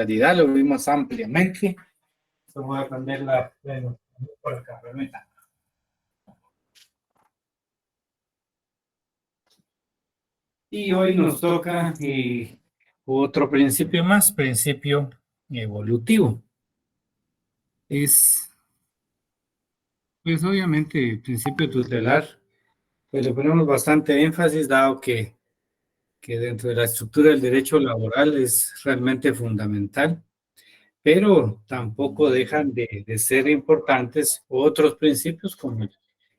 realidad lo vimos ampliamente. Voy a prender la por acá, permítame. Y hoy nos toca otro principio más, principio evolutivo. Es, pues obviamente, el principio tutelar, pues le ponemos bastante énfasis, dado que dentro de la estructura del derecho laboral es realmente fundamental, pero tampoco dejan de ser importantes otros principios como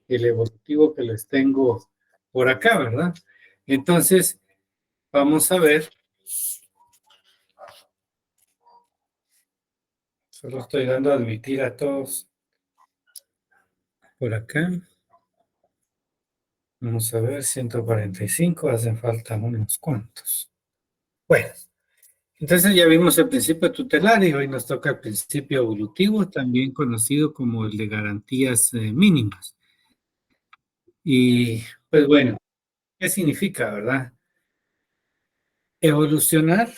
el evolutivo que les tengo por acá, ¿verdad? Entonces, vamos a ver, solo estoy dando a admitir a todos por acá. Vamos a ver, 145, hacen falta unos cuantos. Bueno, entonces ya vimos el principio tutelar y hoy nos toca el principio evolutivo, también conocido como el de garantías mínimas. Y pues bueno, ¿qué significa, verdad? Evolucionar,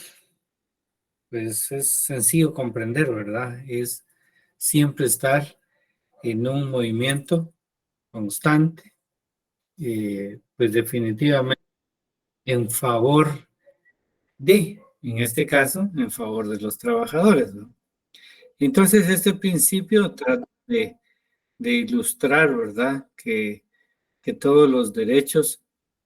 pues es sencillo comprender, ¿verdad? Es siempre estar en un movimiento constante, pues definitivamente en favor en este caso, en favor de los trabajadores, ¿no? Entonces, este principio trata de ilustrar, ¿verdad? Que todos los derechos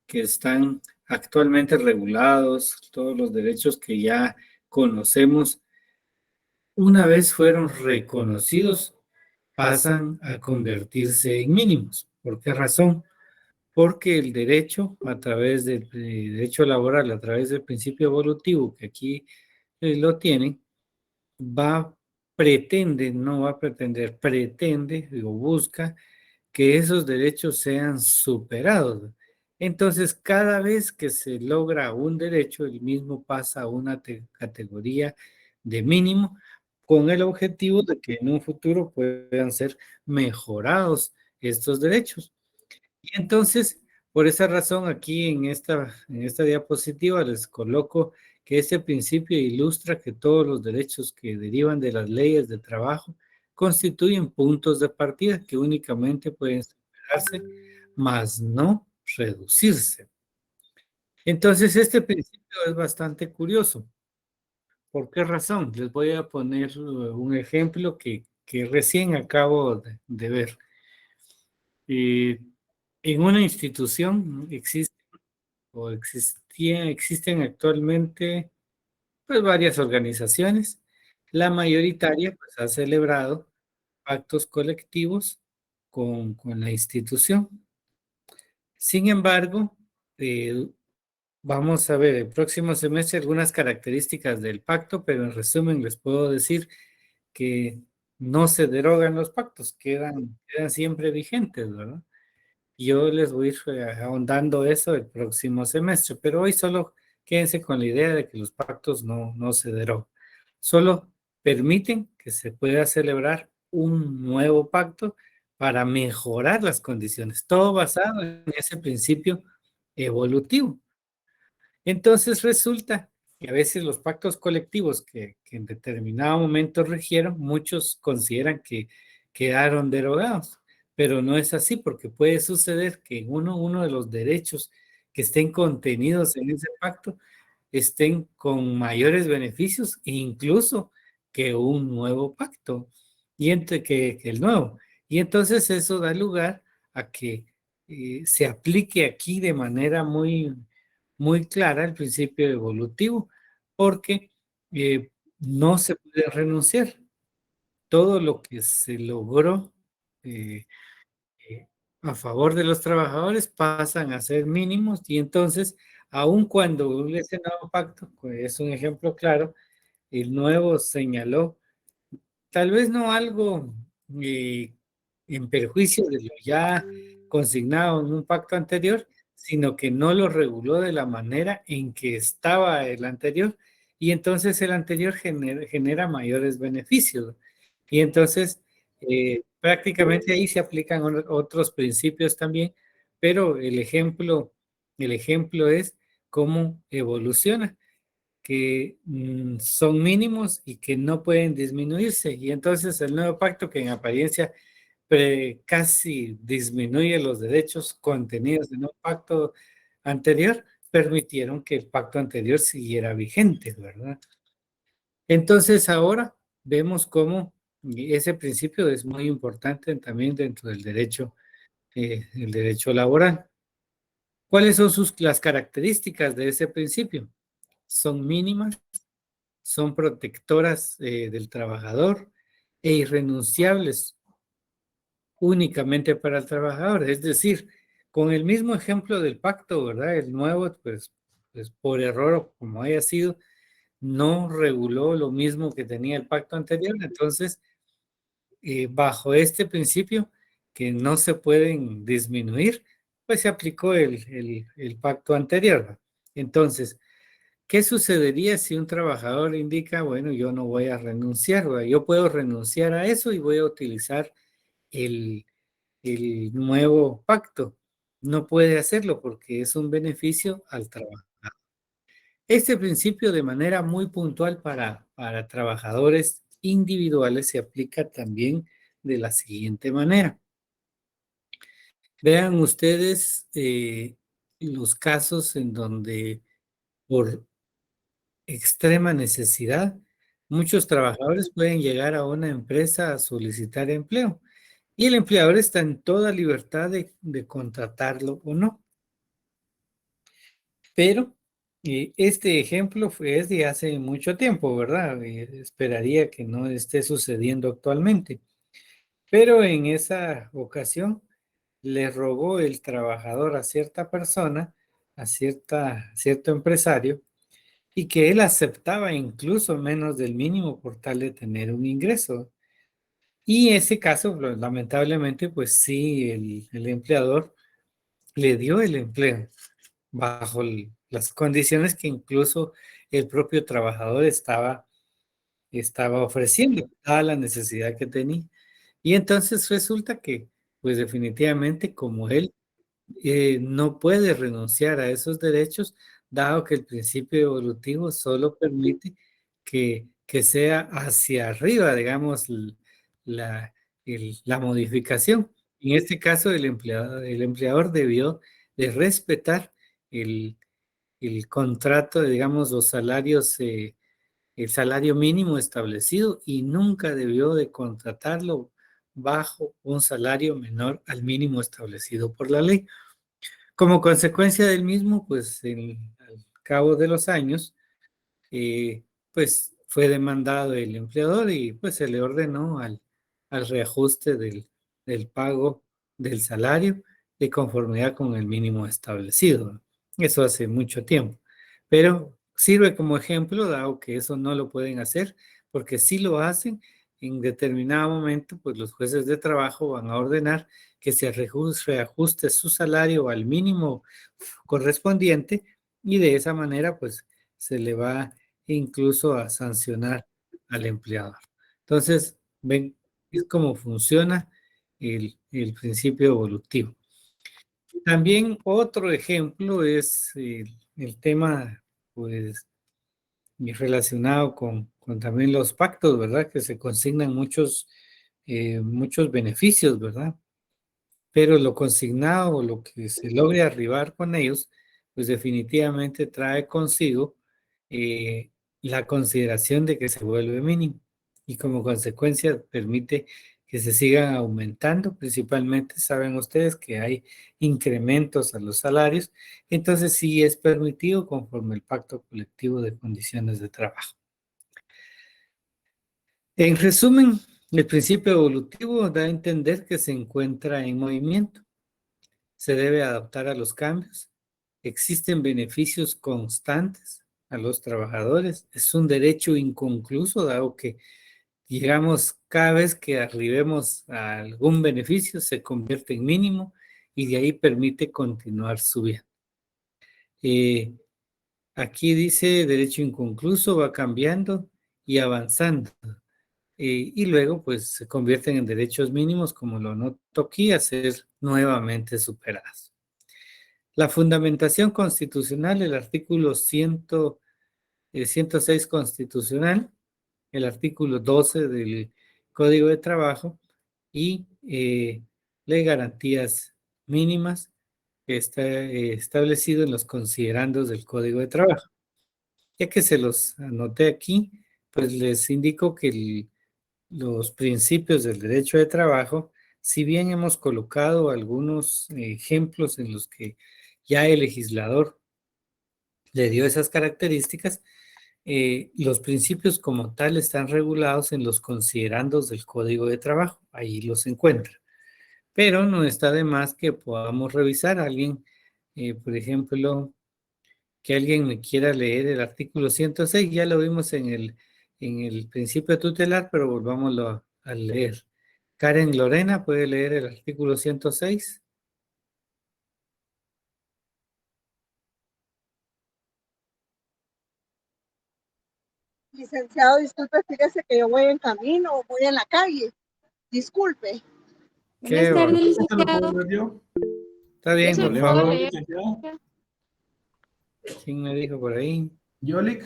que están actualmente regulados, todos los derechos que ya conocemos, una vez fueron reconocidos, pasan a convertirse en mínimos. ¿Por qué razón? Porque el derecho, a través del derecho laboral, a través del principio evolutivo, que aquí lo tienen, no va a pretender, pretende o busca que esos derechos sean superados. Entonces, cada vez que se logra un derecho, el mismo pasa a una categoría de mínimo con el objetivo de que en un futuro puedan ser mejorados estos derechos. Y entonces, por esa razón, aquí en esta diapositiva les coloco que este principio ilustra que todos los derechos que derivan de las leyes de trabajo constituyen puntos de partida que únicamente pueden superarse, mas no reducirse. Entonces, este principio es bastante curioso. ¿Por qué razón? Les voy a poner un ejemplo que recién acabo de ver. Eh, en una institución existen actualmente pues varias organizaciones. La mayoritaria pues ha celebrado pactos colectivos con la institución. Sin embargo, eh, vamos a ver el próximo semestre algunas características del pacto, pero en resumen les puedo decir que no se derogan los pactos, quedan siempre vigentes, ¿verdad? Yo les voy a ir ahondando eso el próximo semestre, pero hoy solo quédense con la idea de que los pactos no se derogan. Solo permiten que se pueda celebrar un nuevo pacto para mejorar las condiciones, todo basado en ese principio evolutivo. Entonces resulta que a veces los pactos colectivos que en determinado momento regieron, muchos consideran que quedaron derogados, pero no es así porque puede suceder que uno de los derechos que estén contenidos en ese pacto estén con mayores beneficios incluso que un nuevo pacto y entre que el nuevo. Y entonces eso da lugar a que se aplique aquí de manera muy clara el principio evolutivo, porque no se puede renunciar. Todo lo que se logró eh, a favor de los trabajadores pasan a ser mínimos y entonces, aun cuando ese nuevo pacto, pues es un ejemplo claro, el nuevo señaló tal vez no algo eh, en perjuicio de lo ya consignado en un pacto anterior, sino que no lo reguló de la manera en que estaba el anterior, y entonces el anterior genera mayores beneficios. Y entonces prácticamente ahí se aplican otros principios también, pero el ejemplo es cómo evoluciona. que son mínimos y que no pueden disminuirse. Y entonces el nuevo pacto, que en apariencia casi disminuye los derechos contenidos en un pacto anterior, permitieron que el pacto anterior siguiera vigente, ¿verdad? Entonces ahora vemos cómo ese principio es muy importante también dentro del derecho, el derecho laboral. ¿Cuáles son las características de ese principio? Son mínimas, son protectoras del trabajador e irrenunciables únicamente para el trabajador. Es decir, con el mismo ejemplo del pacto, ¿verdad? El nuevo, pues por error o como haya sido, no reguló lo mismo que tenía el pacto anterior. Entonces, bajo este principio, que no se pueden disminuir, pues se aplicó el pacto anterior. Entonces, ¿qué sucedería si un trabajador indica, bueno, yo no voy a renunciar, ¿verdad? Yo puedo renunciar a eso y voy a utilizar el, el nuevo pacto? No puede hacerlo porque es un beneficio al trabajador. Este principio de manera muy puntual para trabajadores individuales se aplica también de la siguiente manera. Vean ustedes los casos en donde por extrema necesidad muchos trabajadores pueden llegar a una empresa a solicitar empleo y el empleador está en toda libertad de contratarlo o no. Pero este ejemplo es de hace mucho tiempo, ¿verdad? Esperaría que no esté sucediendo actualmente. Pero en esa ocasión le rogó el trabajador a cierta persona, a cierto empresario, y que él aceptaba incluso menos del mínimo por tal de tener un ingreso. Y ese caso, lamentablemente, pues sí, el empleador le dio el empleo bajo las condiciones que incluso el propio trabajador estaba ofreciendo, dada la necesidad que tenía. Y entonces resulta que, pues definitivamente, como él no puede renunciar a esos derechos, dado que el principio evolutivo solo permite que sea hacia arriba, digamos, la, la modificación. En este caso, el empleador debió de respetar el, el contrato, digamos, los salarios, el salario mínimo establecido y nunca debió de contratarlo bajo un salario menor al mínimo establecido por la ley. Como consecuencia del mismo, pues al cabo de los años, pues fue demandado el empleador y pues se le ordenó al reajuste del pago del salario de conformidad con el mínimo establecido. Eso hace mucho tiempo. Pero sirve como ejemplo, dado que eso no lo pueden hacer, porque si lo hacen, en determinado momento, pues los jueces de trabajo van a ordenar que se reajuste su salario al mínimo correspondiente y de esa manera, pues se le va incluso a sancionar al empleador. Entonces, ven, es como funciona el principio evolutivo. También otro ejemplo es el tema, pues, relacionado con también los pactos, ¿verdad? Que se consignan muchos beneficios, ¿verdad? Pero lo consignado o lo que se logre arribar con ellos, pues definitivamente trae consigo eh, la consideración de que se vuelve mínimo y como consecuencia permite que se sigan aumentando, principalmente saben ustedes que hay incrementos a los salarios, entonces sí es permitido conforme el pacto colectivo de condiciones de trabajo. En resumen, el principio evolutivo da a entender que se encuentra en movimiento, se debe adaptar a los cambios. Existen beneficios constantes a los trabajadores. Es un derecho inconcluso, dado que, digamos, cada vez que arribemos a algún beneficio se convierte en mínimo y de ahí permite continuar subiendo. Eh, Aquí dice derecho inconcluso, va cambiando y avanzando. Y luego, pues, se convierten en derechos mínimos, como lo noto aquí, a ser nuevamente superados. La fundamentación constitucional, el artículo 100, 106 constitucional, el artículo 12 del Código de Trabajo y ley de garantías mínimas que está establecido en los considerandos del Código de Trabajo. Ya que se los anoté aquí, pues les indico que los principios del derecho de trabajo, si bien hemos colocado algunos ejemplos en los que ya el legislador le dio esas características, los principios como tal están regulados en los considerandos del Código de Trabajo, ahí los encuentra. Pero no está de más que podamos revisar a alguien, por ejemplo, que alguien me quiera leer el artículo 106, ya lo vimos en el principio tutelar, pero volvámoslo a leer. Karen Lorena, ¿puede leer el artículo 106? Licenciado, disculpe, fíjese que yo voy en camino, voy en la calle. Disculpe. Buenas tardes, licenciado. Está bien, por favor. ¿Quién me dijo por ahí? Yolik.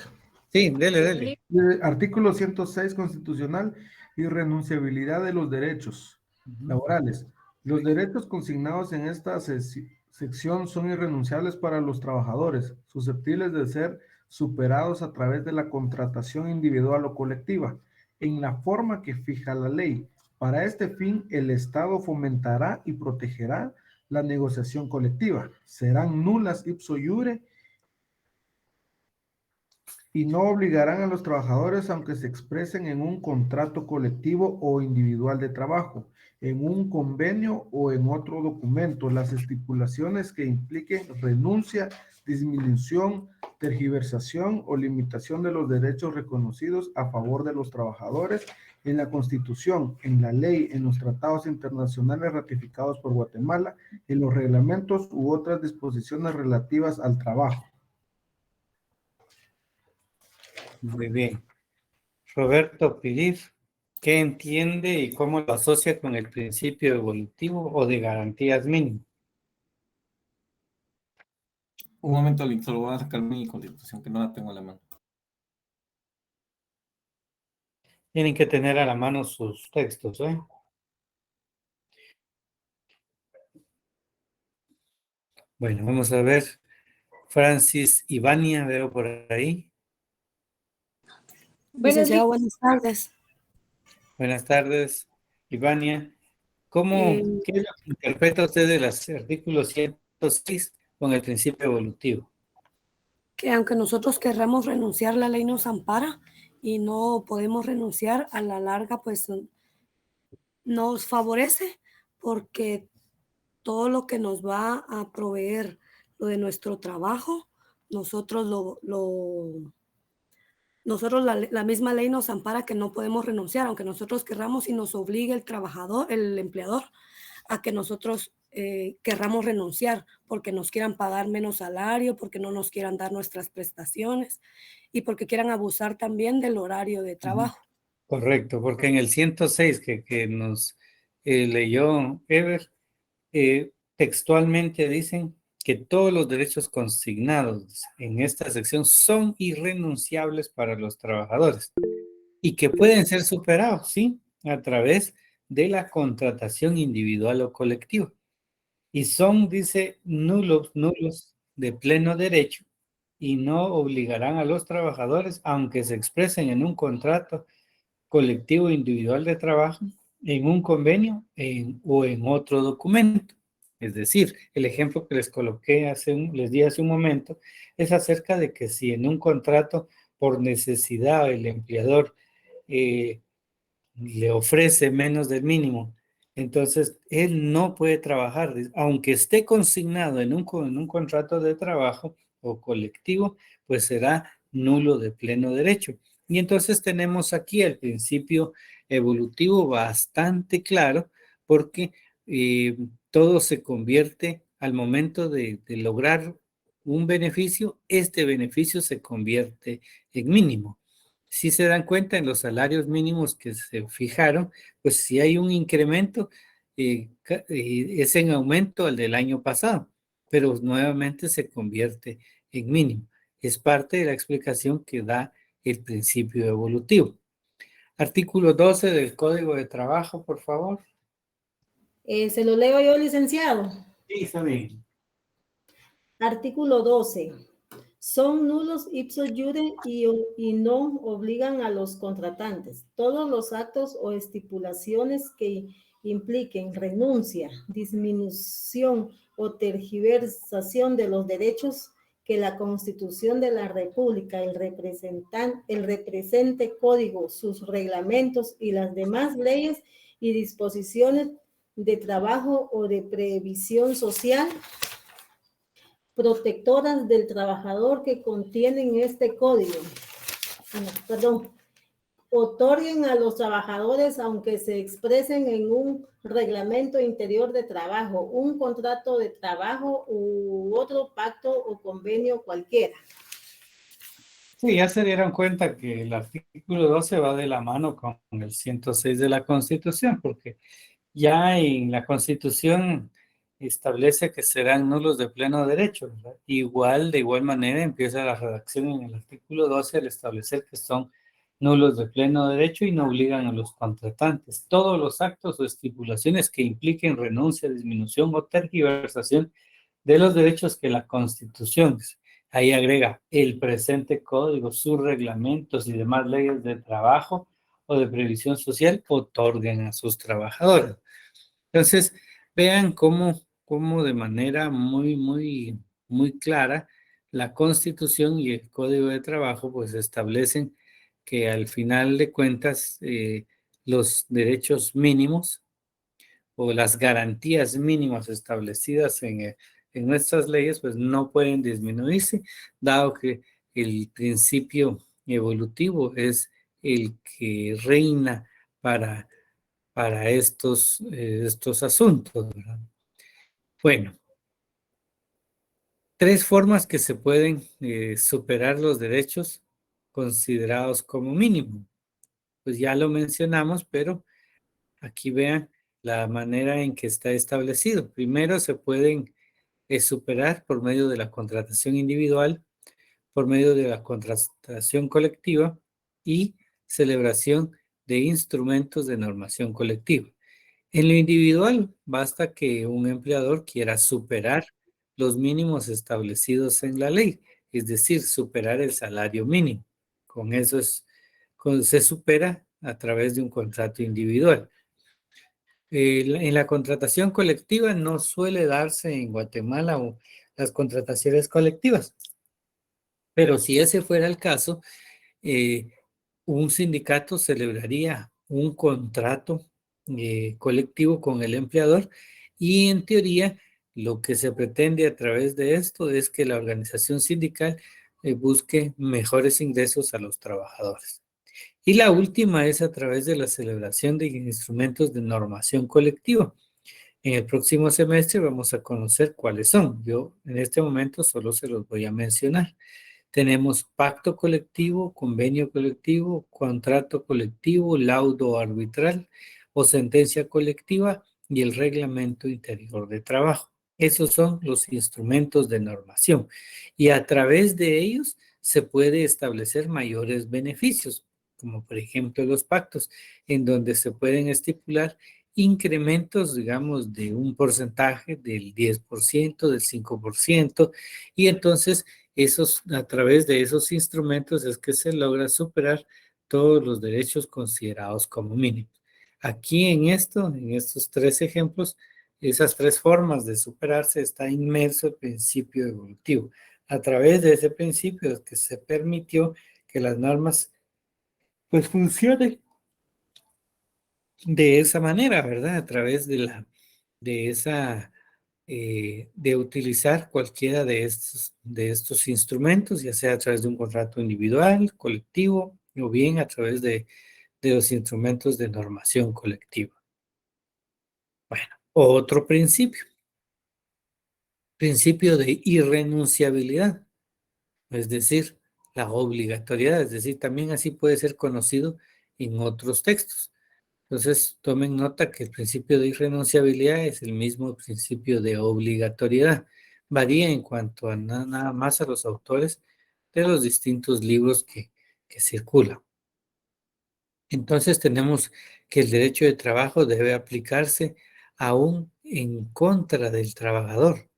Sí, dele. Artículo 106 constitucional, irrenunciabilidad de los derechos laborales. Los derechos consignados en esta sección son irrenunciables para los trabajadores, susceptibles de ser superados a través de la contratación individual o colectiva, en la forma que fija la ley. Para este fin, el Estado fomentará y protegerá la negociación colectiva. Serán nulas ipso iure y no obligarán a los trabajadores aunque se expresen en un contrato colectivo o individual de trabajo, en un convenio o en otro documento, las estipulaciones que impliquen renuncia, disminución, tergiversación o limitación de los derechos reconocidos a favor de los trabajadores en la Constitución, en la ley, en los tratados internacionales ratificados por Guatemala, en los reglamentos u otras disposiciones relativas al trabajo. Muy bien. Roberto Pirir, ¿qué entiende y cómo lo asocia con el principio evolutivo o de garantías mínimas? Un momento, Link, solo voy a sacar mi constitución, que no la tengo a la mano. Tienen que tener a la mano sus textos, ¿eh? Bueno, vamos a ver. Francis Ivania, veo por ahí. Licenciado, buenas tardes. Buenas tardes, Ivania. ¿Qué es lo que interpreta usted del artículo 106 con el principio evolutivo? Que aunque nosotros querramos renunciar, la ley nos ampara y no podemos renunciar, a la larga pues nos favorece porque todo lo que nos va a proveer lo de nuestro trabajo, nosotros la misma ley nos ampara que no podemos renunciar, aunque nosotros querramos y nos obligue el trabajador, el empleador, a que nosotros querramos renunciar porque nos quieran pagar menos salario, porque no nos quieran dar nuestras prestaciones y porque quieran abusar también del horario de trabajo. Correcto, porque en el 106 que nos leyó Ever, textualmente dicen que todos los derechos consignados en esta sección son irrenunciables para los trabajadores y que pueden ser superados, ¿sí? A través de la contratación individual o colectiva. Y son, dice, nulos de pleno derecho y no obligarán a los trabajadores, aunque se expresen en un contrato colectivo individual de trabajo, en un convenio o en otro documento. Es decir, el ejemplo que les coloqué les di hace un momento, es acerca de que si en un contrato por necesidad el empleador le ofrece menos del mínimo, entonces él no puede trabajar, aunque esté consignado en un contrato de trabajo o colectivo, pues será nulo de pleno derecho. Y entonces tenemos aquí el principio evolutivo bastante claro, porque todo se convierte al momento de lograr un beneficio, este beneficio se convierte en mínimo. Si se dan cuenta en los salarios mínimos que se fijaron, pues si hay un incremento, es en aumento al del año pasado, pero nuevamente se convierte en mínimo. Es parte de la explicación que da el principio evolutivo. Artículo 12 del Código de Trabajo, por favor. Se lo leo yo, licenciado. Sí, está bien. Artículo 12. Son nulos ipso iure y no obligan a los contratantes. Todos los actos o estipulaciones que impliquen renuncia, disminución o tergiversación de los derechos que la Constitución de la República, el represente código, sus reglamentos y las demás leyes y disposiciones de trabajo o de previsión social protectoras del trabajador que contienen este código, otorguen a los trabajadores, aunque se expresen en un reglamento interior de trabajo, un contrato de trabajo u otro pacto o convenio cualquiera. Sí, ya se dieron cuenta que el artículo 12 va de la mano con el 106 de la Constitución, porque ya en la Constitución establece que serán nulos de pleno derecho, ¿verdad? De igual manera empieza la redacción en el artículo 12 al establecer que son nulos de pleno derecho y no obligan a los contratantes. Todos los actos o estipulaciones que impliquen renuncia, disminución o tergiversación de los derechos que la Constitución, ahí agrega el presente código, sus reglamentos y demás leyes de trabajo o de previsión social, otorguen a sus trabajadores. Entonces, vean cómo de manera muy clara la Constitución y el Código de Trabajo pues establecen que al final de cuentas los derechos mínimos o las garantías mínimas establecidas en nuestras leyes pues no pueden disminuirse, dado que el principio evolutivo es el que reina para estos asuntos, ¿verdad? Bueno, 3 formas que se pueden superar los derechos considerados como mínimo. Pues ya lo mencionamos, pero aquí vean la manera en que está establecido. Primero se pueden superar por medio de la contratación individual, por medio de la contratación colectiva y celebración de instrumentos de normación colectiva. En lo individual, basta que un empleador quiera superar los mínimos establecidos en la ley, es decir, superar el salario mínimo. Con eso se supera a través de un contrato individual. En la contratación colectiva no suele darse en Guatemala o las contrataciones colectivas, pero si ese fuera el caso, un sindicato celebraría un contrato colectivo con el empleador y en teoría lo que se pretende a través de esto es que la organización sindical busque mejores ingresos a los trabajadores. Y la última es a través de la celebración de instrumentos de normación colectiva. En el próximo semestre vamos a conocer cuáles son. Yo en este momento solo se los voy a mencionar. Tenemos pacto colectivo, convenio colectivo, contrato colectivo, laudo arbitral o sentencia colectiva y el reglamento interior de trabajo. Esos son los instrumentos de normación y a través de ellos se puede establecer mayores beneficios, como por ejemplo los pactos, en donde se pueden estipular incrementos, digamos, de un porcentaje del 10%, del 5%, y entonces a través de esos instrumentos es que se logra superar todos los derechos considerados como mínimos. Aquí en estos 3 ejemplos, esas 3 formas de superarse está inmerso el principio evolutivo. A través de ese principio es que se permitió que las normas pues funcionen de esa manera, ¿verdad? A través de utilizar cualquiera de estos instrumentos, ya sea a través de un contrato individual, colectivo, o bien a través de los instrumentos de normación colectiva. Bueno, otro principio de irrenunciabilidad, es decir, la obligatoriedad, es decir, también así puede ser conocido en otros textos. Entonces, tomen nota que el principio de irrenunciabilidad es el mismo principio de obligatoriedad. Varía en cuanto a nada más a los autores, de los distintos libros que circulan. Entonces tenemos que el derecho de trabajo debe aplicarse aún en contra del trabajador.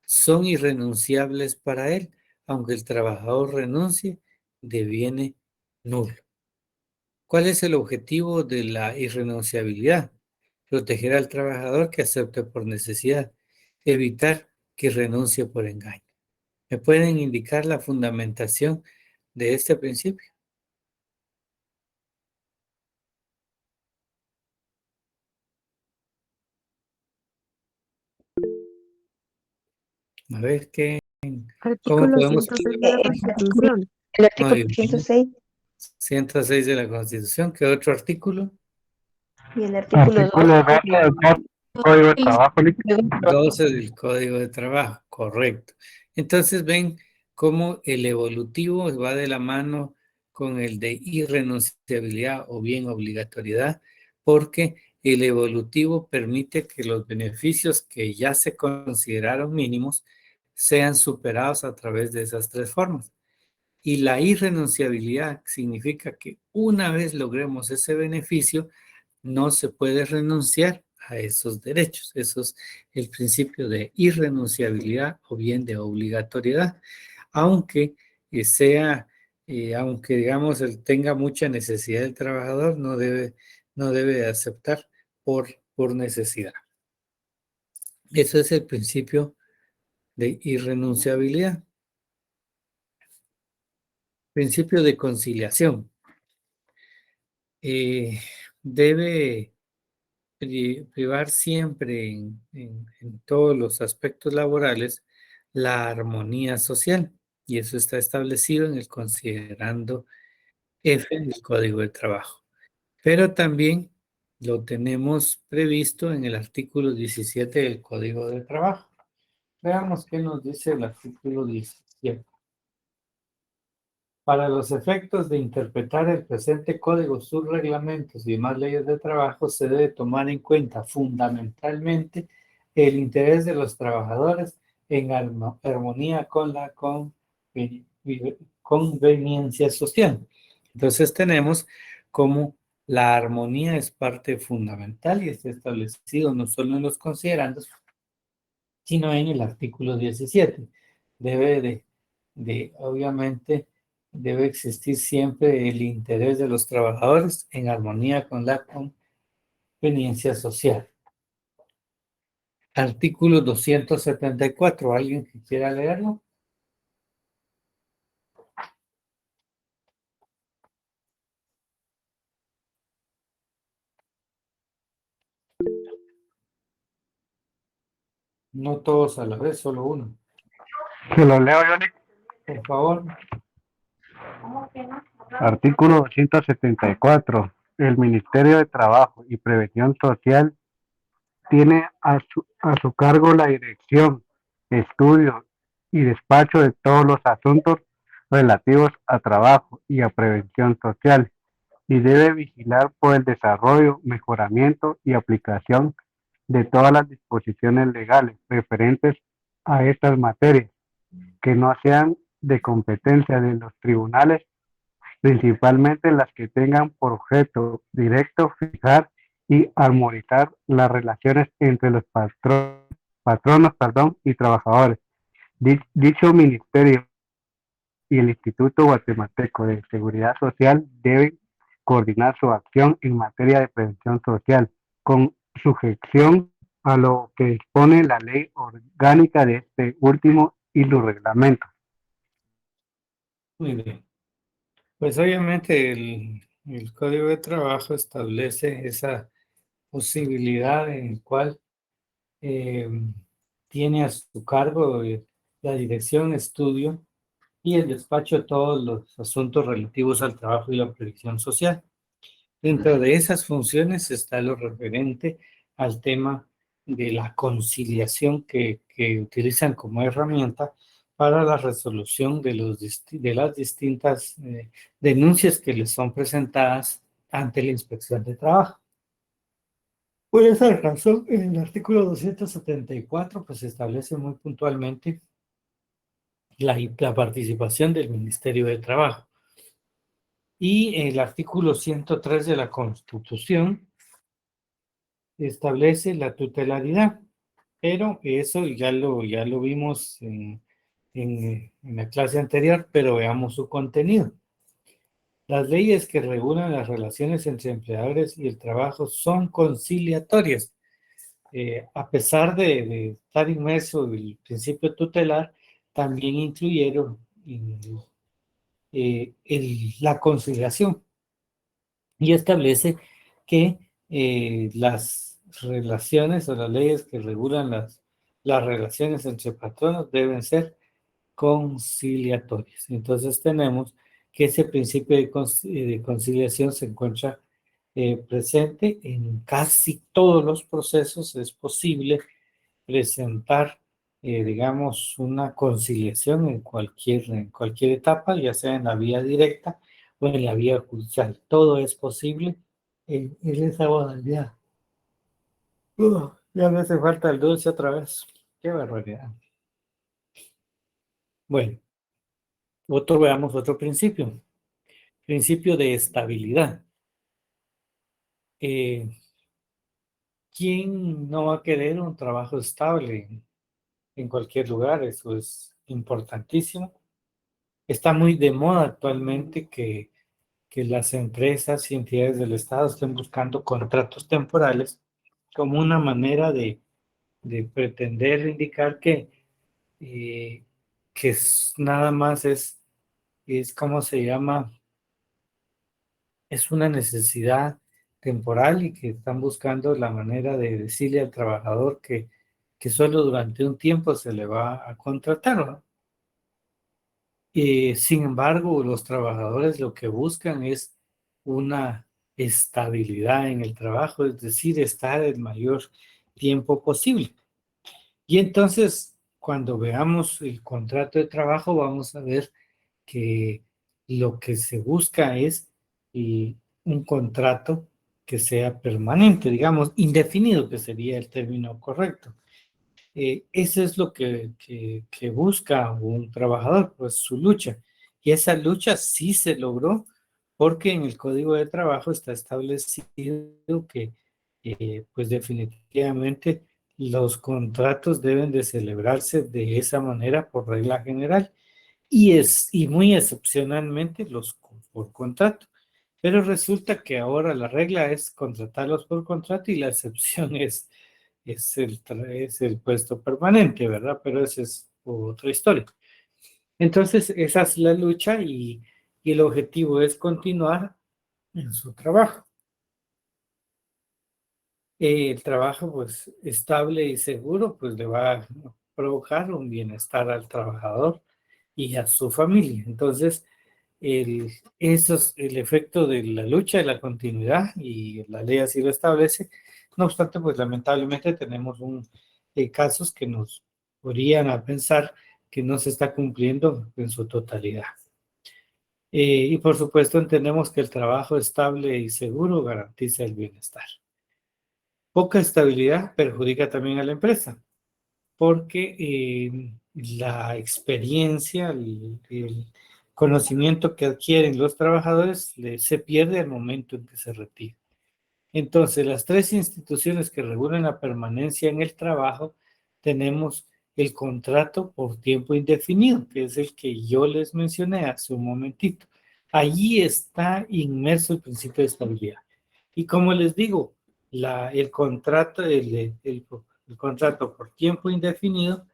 Son irrenunciables para él, aunque el trabajador renuncie, deviene nulo. ¿Cuál es el objetivo de la irrenunciabilidad? Proteger al trabajador que acepte por necesidad, evitar que renuncie por engaño. ¿Me pueden indicar la fundamentación de este principio? A ver qué, cómo Artículo podemos... 106 de la Constitución. El artículo Muy bien. 106 106 de la Constitución. ¿Qué otro artículo? y el artículo 2 del Código de Trabajo. 12 del Código de Trabajo, correcto. Entonces ven cómo el evolutivo va de la mano con el de irrenunciabilidad o bien obligatoriedad, porque el evolutivo permite que los beneficios que ya se consideraron mínimos sean superados a través de esas tres formas. Y la irrenunciabilidad significa que una vez logremos ese beneficio, no se puede renunciar a esos derechos. Eso es el principio de irrenunciabilidad o bien de obligatoriedad, aunque aunque digamos él tenga mucha necesidad del trabajador, no debe aceptar por necesidad. Eso es el principio de irrenunciabilidad. Principio de conciliación. Debe privar siempre en todos los aspectos laborales la armonía social, y eso está establecido en el considerando F del Código de Trabajo. Pero también lo tenemos previsto en el artículo 17 del Código de Trabajo. Veamos qué nos dice el artículo 17. Para los efectos de interpretar el presente código, sus reglamentos y demás leyes de trabajo, se debe tomar en cuenta fundamentalmente el interés de los trabajadores en armonía con la conveniencia social. Entonces tenemos como la armonía es parte fundamental y está establecido no solo en los considerandos, sino en el artículo 17. Debe obviamente, debe existir siempre el interés de los trabajadores en armonía con la conveniencia social. Artículo 274. ¿Alguien que quiera leerlo? No todos a la vez, solo uno. Se lo leo yo, Nick. Por favor. Artículo 274. El Ministerio de Trabajo y Previsión Social tiene a su cargo la dirección, estudio y despacho de todos los asuntos relativos a trabajo y a prevención social, y debe vigilar por el desarrollo, mejoramiento y aplicación de todas las disposiciones legales referentes a estas materias, que no sean de competencia de los tribunales, principalmente las que tengan por objeto directo fijar y armonizar las relaciones entre los patronos y trabajadores. Dicho ministerio y el Instituto Guatemalteco de Seguridad Social deben coordinar su acción en materia de prevención social con sujeción a lo que dispone la ley orgánica de este último y los reglamentos. Muy bien. Pues obviamente el Código de Trabajo establece esa posibilidad en la cual tiene a su cargo la dirección, estudio y el despacho de todos los asuntos relativos al trabajo y la previsión social. Dentro de esas funciones está lo referente al tema de la conciliación que utilizan como herramienta para la resolución de las distintas denuncias que les son presentadas ante la inspección de trabajo. Por esa razón, en el artículo 274 pues establece muy puntualmente la participación del Ministerio de Trabajo. Y el artículo 103 de la Constitución establece la tutelaridad, pero eso ya lo vimos en la clase anterior, pero veamos su contenido. Las leyes que regulan las relaciones entre empleadores y el trabajo son conciliatorias. A pesar de estar inmerso en el principio tutelar, también incluyeron la conciliación y establece que las relaciones o las leyes que regulan las relaciones entre patronos deben ser conciliatorias. Entonces tenemos que ese principio de conciliación se encuentra presente en casi todos los procesos. Es posible presentar, digamos, una conciliación en cualquier etapa, ya sea en la vía directa o en la vía judicial. Todo es posible en esa modalidad. Ya me hace falta el dulce otra vez. Qué barbaridad. Bueno, veamos otro principio. Principio de estabilidad. ¿Quién no va a querer un trabajo estable en cualquier lugar? Eso es importantísimo. Está muy de moda actualmente que las empresas y entidades del Estado estén buscando contratos temporales como una manera de pretender indicar eh, que nada más ¿cómo se llama? Es una necesidad temporal y que están buscando la manera de decirle al trabajador que solo durante un tiempo se le va a contratar, ¿no? Sin embargo, los trabajadores lo que buscan es una estabilidad en el trabajo, es decir, estar el mayor tiempo posible. Y entonces, cuando veamos el contrato de trabajo, vamos a ver que lo que se busca es un contrato que sea permanente, digamos, indefinido, que sería el término correcto. Eso es lo que busca un trabajador, pues su lucha. Y esa lucha sí se logró porque en el Código de Trabajo está establecido que, pues definitivamente los contratos deben de celebrarse de esa manera por regla general y muy excepcionalmente los por contrato. Pero resulta que ahora la regla es contratarlos por contrato y la excepción es el puesto permanente, ¿verdad? Pero esa es otra historia. Entonces, esa es la lucha y el objetivo es continuar en su trabajo. El trabajo, pues, estable y seguro, pues, le va a provocar un bienestar al trabajador y a su familia. Entonces, eso es el efecto de la lucha, de la continuidad, y la ley así lo establece. No obstante, pues lamentablemente tenemos casos que nos podrían a pensar que no se está cumpliendo en su totalidad. Y por supuesto entendemos que el trabajo estable y seguro garantiza el bienestar. Poca estabilidad perjudica también a la empresa, porque la experiencia, el conocimiento que adquieren los trabajadores se pierde al momento en que se retira. Entonces, las tres instituciones que regulan la permanencia en el trabajo, tenemos el contrato por tiempo indefinido, que es el que yo les mencioné hace un momentito. Allí está inmerso el principio de estabilidad. Y como les digo, el contrato por tiempo indefinido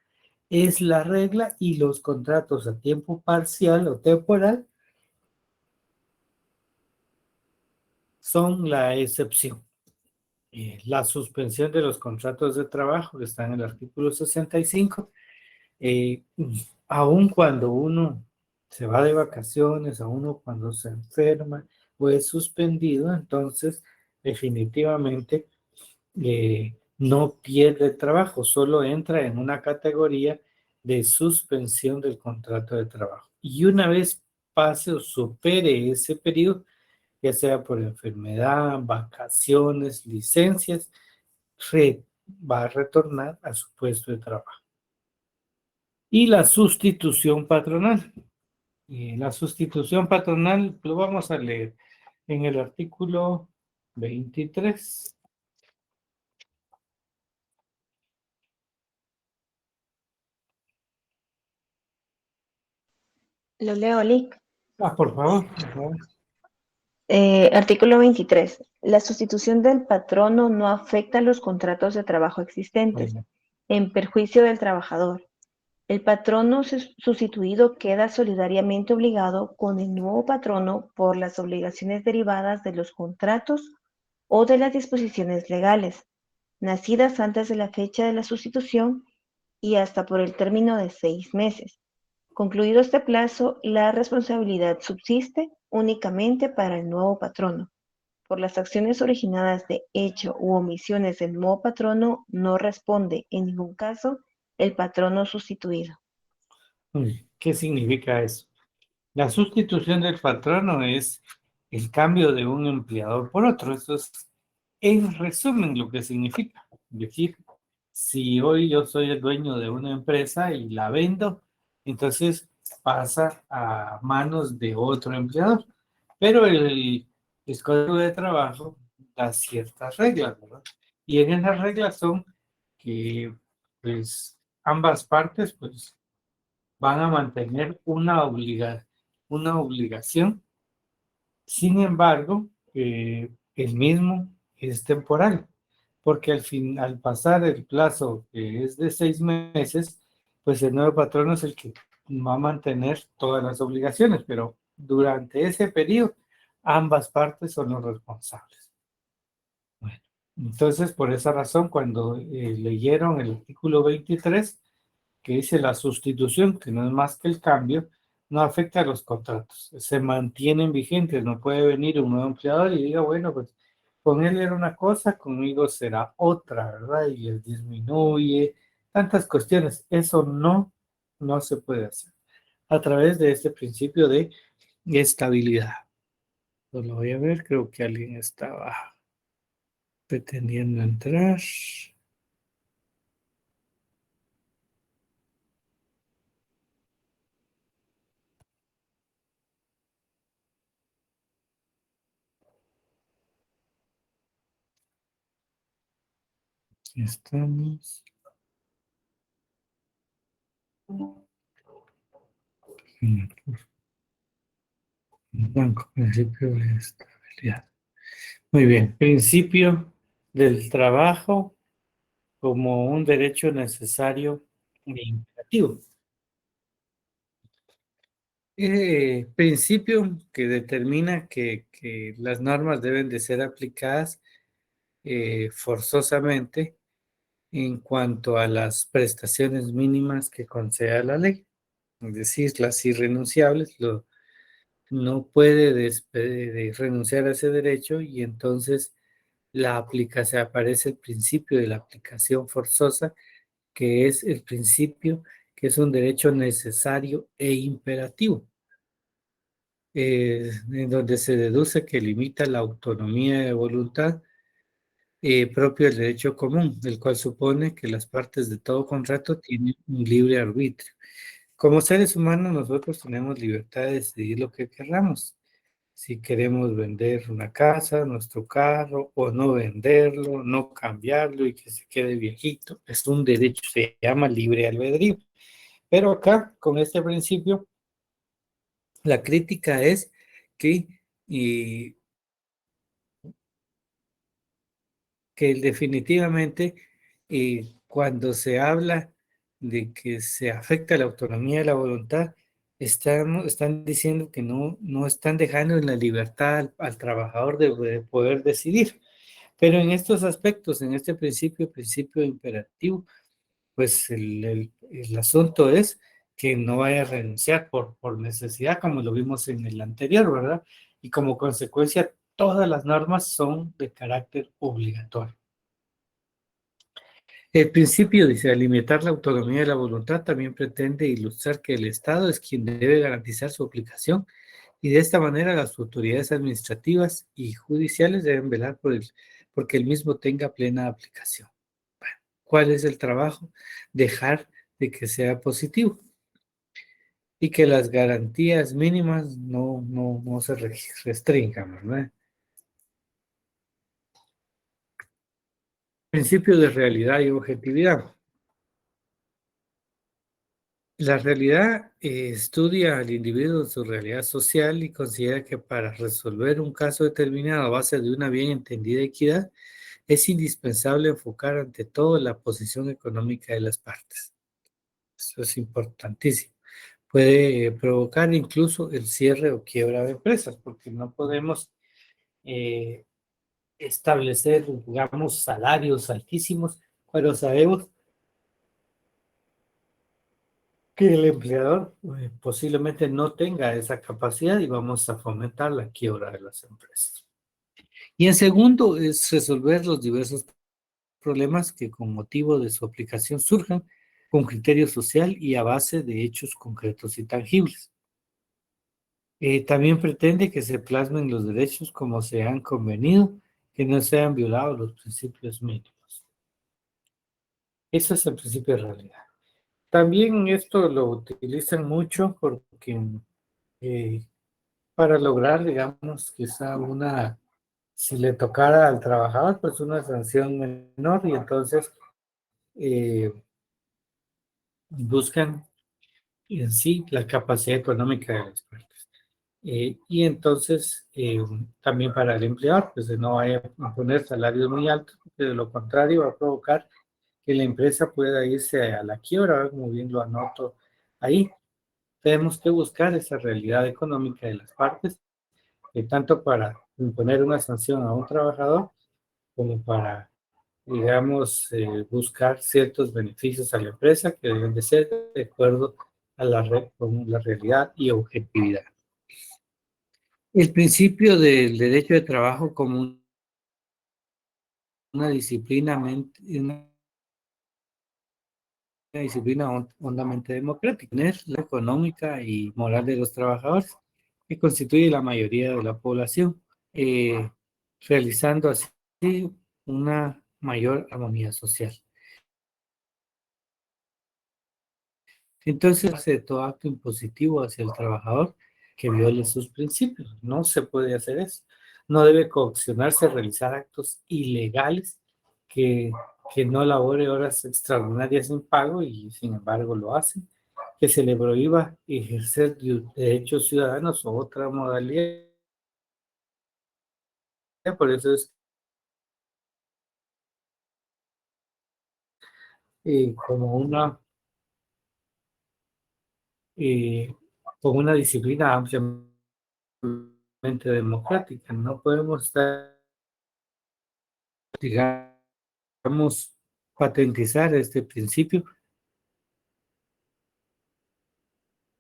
es la regla y los contratos a tiempo parcial o temporal son la excepción. La suspensión de los contratos de trabajo que está en el artículo 65, aun cuando uno se va de vacaciones, a uno cuando se enferma o es suspendido, entonces definitivamente no pierde el trabajo, solo entra en una categoría de suspensión del contrato de trabajo. Y una vez pase o supere ese periodo, ya sea por enfermedad, vacaciones, licencias, va a retornar a su puesto de trabajo. Y la sustitución patronal. Y la sustitución patronal lo vamos a leer en el artículo 23. Lo leo, Lic. Por favor, por favor. Artículo 23. La sustitución del patrono no afecta los contratos de trabajo existentes, Bueno, en perjuicio del trabajador. El patrono sustituido queda solidariamente obligado con el nuevo patrono por las obligaciones derivadas de los contratos o de las disposiciones legales, nacidas antes de la fecha de la sustitución y hasta por el término de 6 meses. Concluido este plazo, la responsabilidad subsiste únicamente para el nuevo patrono. Por las acciones originadas de hecho u omisiones del nuevo patrono, no responde en ningún caso el patrono sustituido. ¿qué significa eso? La sustitución del patrono es el cambio de un empleador por otro. Eso es, en resumen, lo que significa. Es decir, si hoy yo soy el dueño de una empresa y la vendo, entonces pasa a manos de otro empleador. Pero el código de trabajo da ciertas reglas, ¿verdad? Y en esas reglas son que pues, ambas partes pues, van a mantener una obligación. Sin embargo, el mismo es temporal, porque al pasar el plazo, que es de 6 meses, pues el nuevo patrono es el que va a mantener todas las obligaciones, pero durante ese periodo ambas partes son los responsables. Bueno, entonces por esa razón, cuando leyeron el artículo 23, que dice la sustitución, que no es más que el cambio, no afecta a los contratos, se mantienen vigentes, no puede venir un nuevo empleador y diga, bueno, pues con él era una cosa, conmigo será otra, ¿verdad? Y les disminuye, tantas cuestiones, eso no se puede hacer a través de este principio de estabilidad. Pues lo voy a ver, creo que alguien estaba pretendiendo entrar. Aquí estamos. Blanco, principio de estabilidad. Muy bien, principio del trabajo como un derecho necesario e imperativo. Principio que determina que las normas deben de ser aplicadas forzosamente en cuanto a las prestaciones mínimas que conceda la ley, es decir, las irrenunciables, no puede renunciar a ese derecho y entonces se aparece el principio de la aplicación forzosa, que es el principio que es un derecho necesario e imperativo, en donde se deduce que limita la autonomía de voluntad propio del derecho común, el cual supone que las partes de todo contrato tienen un libre arbitrio. Como seres humanos nosotros tenemos libertad de decidir lo que queramos. Si queremos vender una casa, nuestro carro, o no venderlo, no cambiarlo y que se quede viejito, es un derecho, se llama libre albedrío. Pero acá, con este principio, la crítica es que, que definitivamente cuando se habla de que se afecta la autonomía de la voluntad, están diciendo que no están dejando en la libertad al trabajador de poder decidir. Pero en estos aspectos, en este principio imperativo, pues el asunto es que no vaya a renunciar por necesidad, como lo vimos en el anterior, ¿verdad? Y como consecuencia, todas las normas son de carácter obligatorio. El principio dice, al limitar la autonomía de la voluntad, también pretende ilustrar que el Estado es quien debe garantizar su aplicación y de esta manera las autoridades administrativas y judiciales deben velar porque el mismo tenga plena aplicación. Bueno, ¿cuál es el trabajo? Dejar de que sea positivo y que las garantías mínimas no se restringan, ¿verdad? Principio de realidad y objetividad. La realidad estudia al individuo en su realidad social y considera que para resolver un caso determinado a base de una bien entendida equidad, es indispensable enfocar ante todo la posición económica de las partes. Eso es importantísimo. Puede provocar incluso el cierre o quiebra de empresas, porque no podemos eh, establecer, digamos, salarios altísimos, pero sabemos que el empleador posiblemente no tenga esa capacidad y vamos a fomentar la quiebra de las empresas. Y en segundo es resolver los diversos problemas que con motivo de su aplicación surjan con criterio social y a base de hechos concretos y tangibles. También pretende que se plasmen los derechos como se han convenido, que no sean violados los principios mínimos. Eso es el principio de realidad. También esto lo utilizan mucho porque eh, para lograr, digamos, quizá si le tocara al trabajador, pues una sanción menor y entonces eh, buscan en sí la capacidad económica de las partes. Y entonces también para el empleador, pues de no vaya a poner salarios muy altos, porque de lo contrario va a provocar que la empresa pueda irse a la quiebra, como bien lo anoto ahí. Tenemos que buscar esa realidad económica de las partes, tanto para imponer una sanción a un trabajador como para, digamos, buscar ciertos beneficios a la empresa que deben de ser de acuerdo a con la realidad y objetividad. El principio del derecho de trabajo como una disciplina, hondamente democrática, es la económica y moral de los trabajadores, que constituye la mayoría de la población, eh, realizando así una mayor armonía social. Entonces, hace todo acto impositivo hacia el trabajador que viole sus principios. No se puede hacer eso. No debe coaccionarse a realizar actos ilegales que, que no labore horas extraordinarias sin pago y sin embargo lo hacen. Que se le prohíba ejercer derechos ciudadanos o otra modalidad. Por eso es como eh, como una disciplina ampliamente democrática. No podemos estar, digamos, patentizar este principio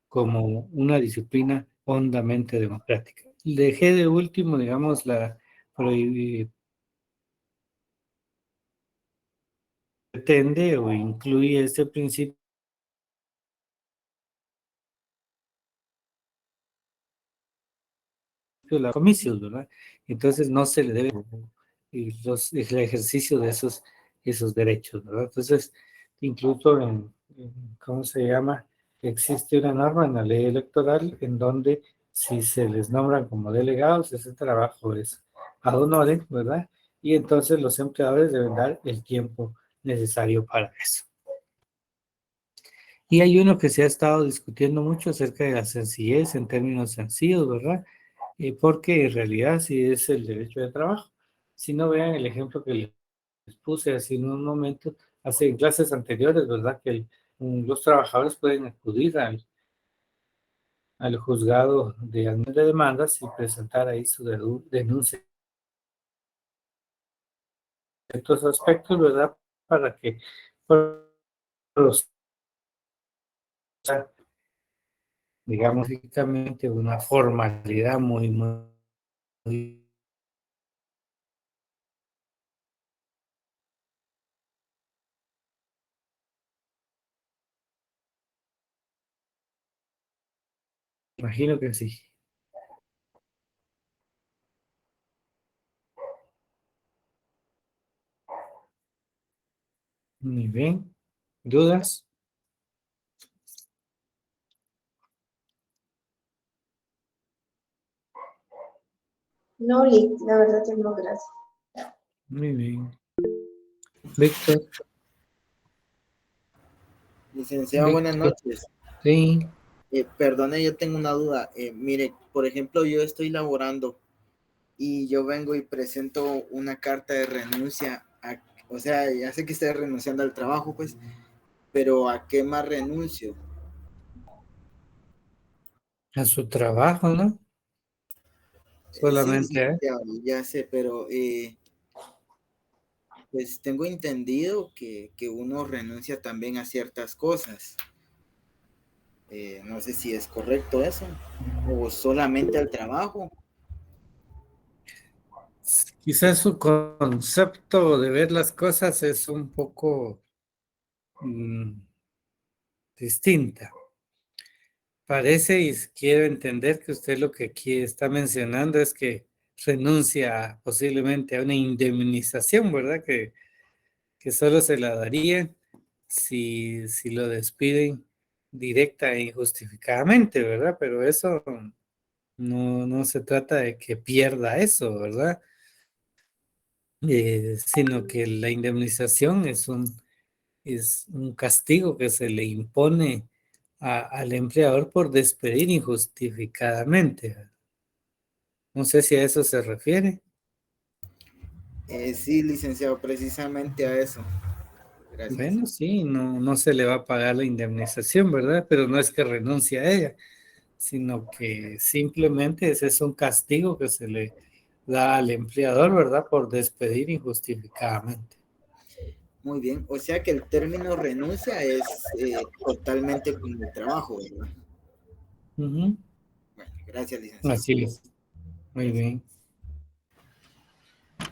como una disciplina hondamente democrática. Dejé de último, digamos, pretende o incluye este principio de la comisión, ¿verdad? Entonces no se le debe el ejercicio de esos derechos, ¿verdad? Entonces, incluso ¿cómo se llama? Existe una norma en la ley electoral en donde si se les nombran como delegados, ese trabajo es ad honorem, ¿verdad? Y entonces los empleadores deben dar el tiempo necesario para eso. Y hay uno que se ha estado discutiendo mucho acerca de la sencillez en términos sencillos, ¿verdad? Porque en realidad sí es el derecho de trabajo. Si no vean el ejemplo que les puse hace un momento, hace en clases anteriores, ¿verdad? Que los trabajadores pueden acudir al juzgado de demandas y presentar ahí su denuncia. Estos aspectos, ¿verdad? Para que digamos, básicamente una formalidad muy, imagino que sí. Muy bien. ¿Dudas? No, Lick, la verdad que no, gracias. Muy bien. Víctor. Licenciado, buenas Víctor. noches. Sí. Perdone, yo tengo una duda. Mire, por ejemplo, yo estoy laborando y yo vengo y presento una carta de renuncia. O sea, ya sé que estoy renunciando al trabajo, pues, pero ¿a qué más renuncio? A su trabajo, ¿no? Sí, Solamente a él. ya sé, pero pues tengo entendido que uno renuncia también a ciertas cosas. No sé si es correcto eso, o solamente al trabajo. Quizás su concepto de ver las cosas es un poco distinta. Parece y quiero entender que usted lo que aquí está mencionando es que renuncia posiblemente a una indemnización, ¿verdad? Que solo se la daría si lo despiden directa e injustificadamente, ¿verdad? Pero eso no se trata de que pierda eso, ¿verdad? Sino que la indemnización es un castigo que se le impone al empleador por despedir injustificadamente. No sé si a eso se refiere. Sí, licenciado, precisamente a eso. Gracias. Bueno, sí, no se le va a pagar la indemnización, ¿verdad? Pero no es que renuncie a ella, sino que simplemente ese es un castigo que se le da al empleador, ¿verdad? Por despedir injustificadamente. Muy bien, o sea que el término renuncia es totalmente con el trabajo, ¿verdad? Ujú. Bueno, gracias, licenciado. Así es. Muy bien.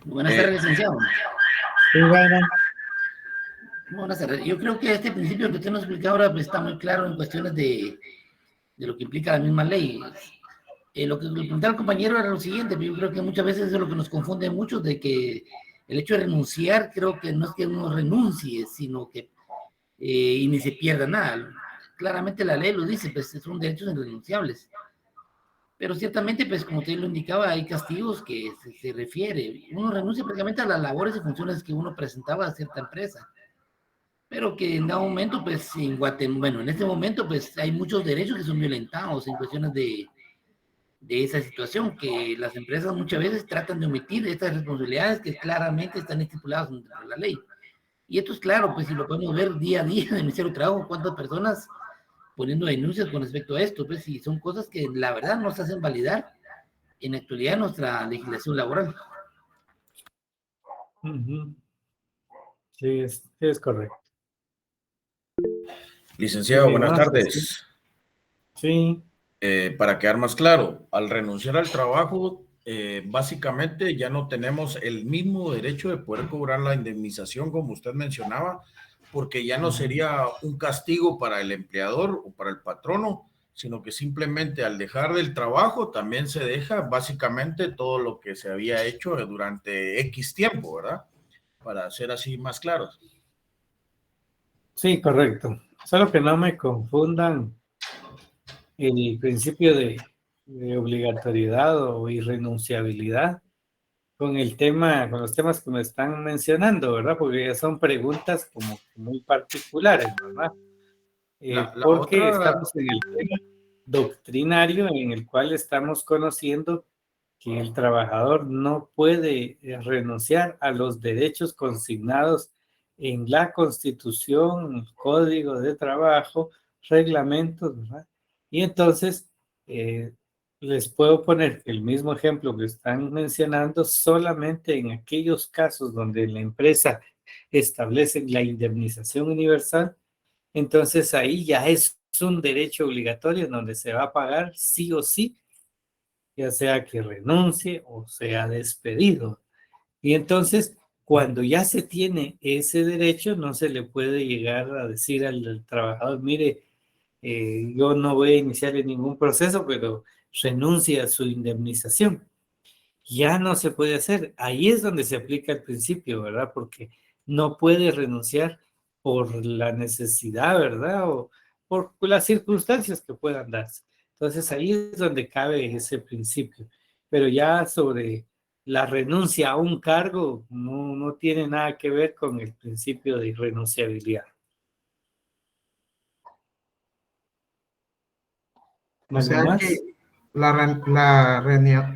Buenas tardes, licenciado. Sí, Byron. Buenas tardes. Yo creo que este principio que usted nos explica ahora pues, está muy claro en cuestiones de lo que implica la misma ley. Lo que le preguntaba al compañero era lo siguiente, yo creo que muchas veces es lo que nos confunde mucho, de que el hecho de renunciar, creo que no es que uno renuncie, sino que y ni se pierda nada. Claramente la ley lo dice, pues son derechos irrenunciables. Pero ciertamente, pues como usted lo indicaba, hay castigos que se refiere. Uno renuncia prácticamente a las labores y funciones que uno presentaba a cierta empresa. Pero que en dado momento, pues en Guatemala, bueno, en este momento, pues hay muchos derechos que son violentados en cuestiones de esa situación, que las empresas muchas veces tratan de omitir estas responsabilidades que claramente están estipuladas en la ley. Y esto es claro, pues si lo podemos ver día a día en el Ministerio de Trabajo, cuántas personas poniendo denuncias con respecto a esto, pues si son cosas que la verdad no se hacen validar en la actualidad nuestra legislación laboral. Uh-huh. Sí, es correcto. Licenciado, buenas tardes. Sí. Para quedar más claro, al renunciar al trabajo, básicamente ya no tenemos el mismo derecho de poder cobrar la indemnización como usted mencionaba, porque ya no sería un castigo para el empleador o para el patrono, sino que simplemente al dejar del trabajo también se deja básicamente todo lo que se había hecho durante X tiempo, ¿verdad? Para ser así más claros. Sí, correcto. Solo que no me confundan el principio de obligatoriedad o irrenunciabilidad con el tema, con los temas que me están mencionando, ¿verdad? Porque ya son preguntas como muy particulares, ¿verdad? Porque otra... estamos en el tema doctrinario en el cual estamos conociendo que el trabajador no puede renunciar a los derechos consignados en la Constitución, el Código de Trabajo, reglamentos, ¿verdad? Y entonces, les puedo poner el mismo ejemplo que están mencionando solamente en aquellos casos donde la empresa establece la indemnización universal. Entonces ahí ya es un derecho obligatorio en donde se va a pagar sí o sí, ya sea que renuncie o sea despedido. Y entonces, cuando ya se tiene ese derecho, no se le puede llegar a decir al trabajador, mire, yo no voy a iniciar en ningún proceso, pero renuncie a su indemnización. Ya no se puede hacer. Ahí es donde se aplica el principio, ¿verdad? Porque no puede renunciar por la necesidad, ¿verdad? O por las circunstancias que puedan darse. Entonces ahí es donde cabe ese principio. pero ya sobre la renuncia a un cargo no tiene nada que ver con el principio de irrenunciabilidad. O sea más? que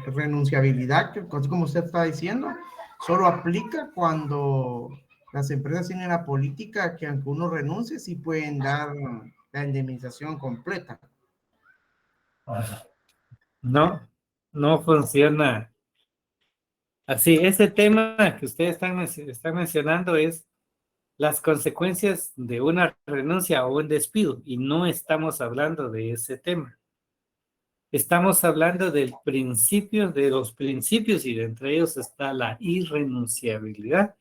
renunciabilidad, que como usted está diciendo, solo aplica cuando las empresas tienen la política que aunque uno renuncie, sí pueden dar la indemnización completa. No funciona así. Ese tema que ustedes están mencionando es las consecuencias de una renuncia o un despido, y no estamos hablando de ese tema. Estamos hablando de los principios, y entre ellos está la irrenunciabilidad,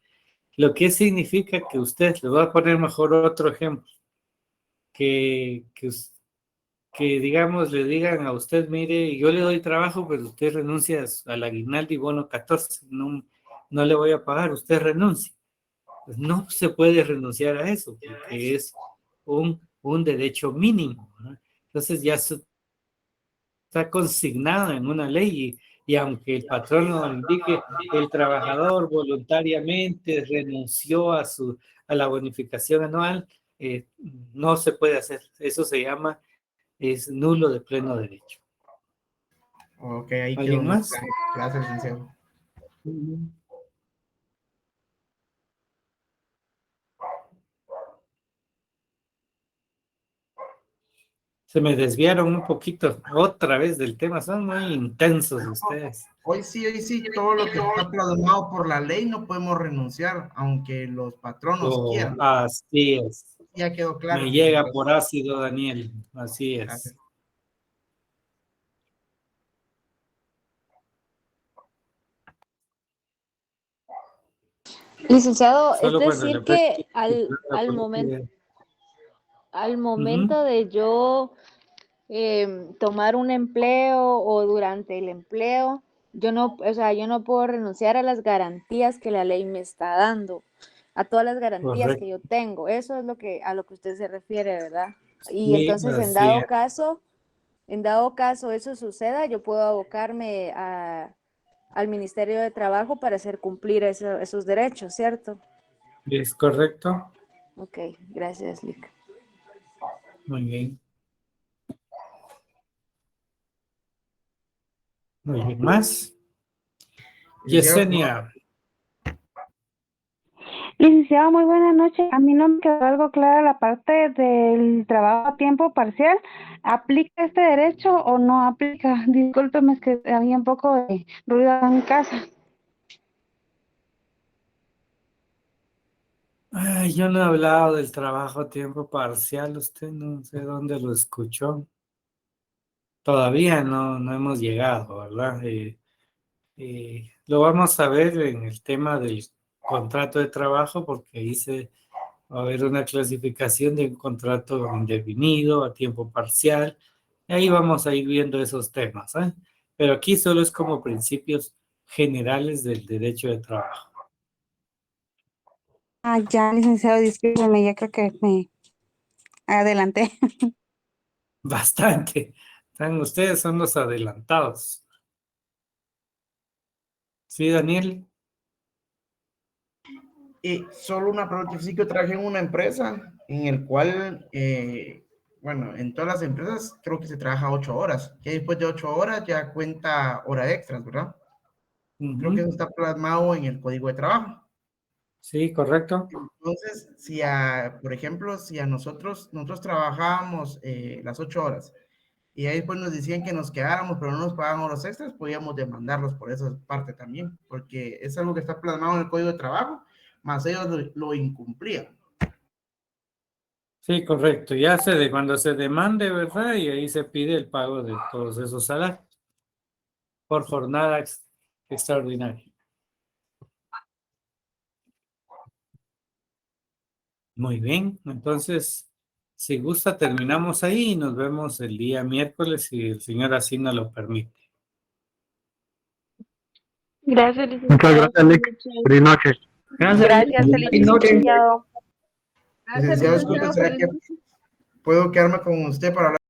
lo que significa que les voy a poner mejor otro ejemplo, que digamos le digan a usted, mire, yo le doy trabajo, pero usted renuncia al aguinaldo y bono 14, no le voy a pagar, usted renuncia. Pues no se puede renunciar a eso, porque es un derecho mínimo, ¿no? Entonces ya está consignado en una ley, y aunque el patrón lo indique, el trabajador voluntariamente renunció a la bonificación anual, no se puede hacer. Eso es nulo de pleno derecho. Ok, ahí ¿Alguien quedó. más? Gracias, licenciado. Se me desviaron un poquito otra vez del tema, son muy intensos ustedes. Hoy sí, todo lo que está plasmado por la ley no podemos renunciar, aunque los patronos quieran. Así es. Ya quedó claro. Me llega por ácido, Daniel, así es. Gracias. Licenciado, es Solo cuando decir le que presto- al momento de yo tomar un empleo o durante el empleo, yo no puedo renunciar a las garantías que la ley me está dando, a todas las garantías Correcto. que yo tengo. Eso es a lo que usted se refiere, ¿verdad? Y Sí, entonces en dado caso eso suceda, yo puedo abocarme al Ministerio de Trabajo para hacer cumplir esos derechos, ¿cierto? ¿Es correcto? Ok, gracias, Lic. Muy bien. Muy bien, ¿más? Yesenia. Licenciado, muy buenas noches. A mí no me quedó algo clara la parte del trabajo a tiempo parcial. ¿Aplica este derecho o no aplica? Discúlpeme, es que había un poco de ruido en mi casa. Ay, yo no he hablado del trabajo a tiempo parcial, usted no sé dónde lo escuchó. Todavía no hemos llegado, ¿verdad? Lo vamos a ver en el tema del contrato de trabajo, porque ahí va a haber una clasificación de un contrato indefinido, a tiempo parcial. Ahí vamos a ir viendo esos temas, ¿eh? Pero aquí solo es como principios generales del derecho de trabajo. Ya, licenciado, discúlpeme, ya creo que me adelanté. Bastante. Ustedes son los adelantados. ¿Sí, Daniel? Solo una pregunta. Sí, que yo trabajé en una empresa en el cual, bueno, en todas las empresas creo que se trabaja 8 horas. Que después de 8 horas ya cuenta hora extras, ¿verdad? Creo que eso está plasmado en el Código de Trabajo. Sí, correcto. Entonces, por ejemplo, si a nosotros trabajábamos las 8 horas y ahí después nos decían que nos quedáramos, pero no nos pagaban horas extras, podíamos demandarlos por esa parte también, porque es algo que está plasmado en el Código de Trabajo, más ellos lo incumplían. Sí, correcto. Cuando se demande, ¿verdad? Y ahí se pide el pago de todos esos salarios por jornada extraordinaria. Muy bien, entonces, si gusta, terminamos ahí y nos vemos el día miércoles, si el señor así nos lo permite. Gracias, licenciado. Muchas gracias, Lic. Buenas noches. Gracias, feliz noche, licenciado. Licenciado, disculpe, ¿será que puedo quedarme con usted para hablar?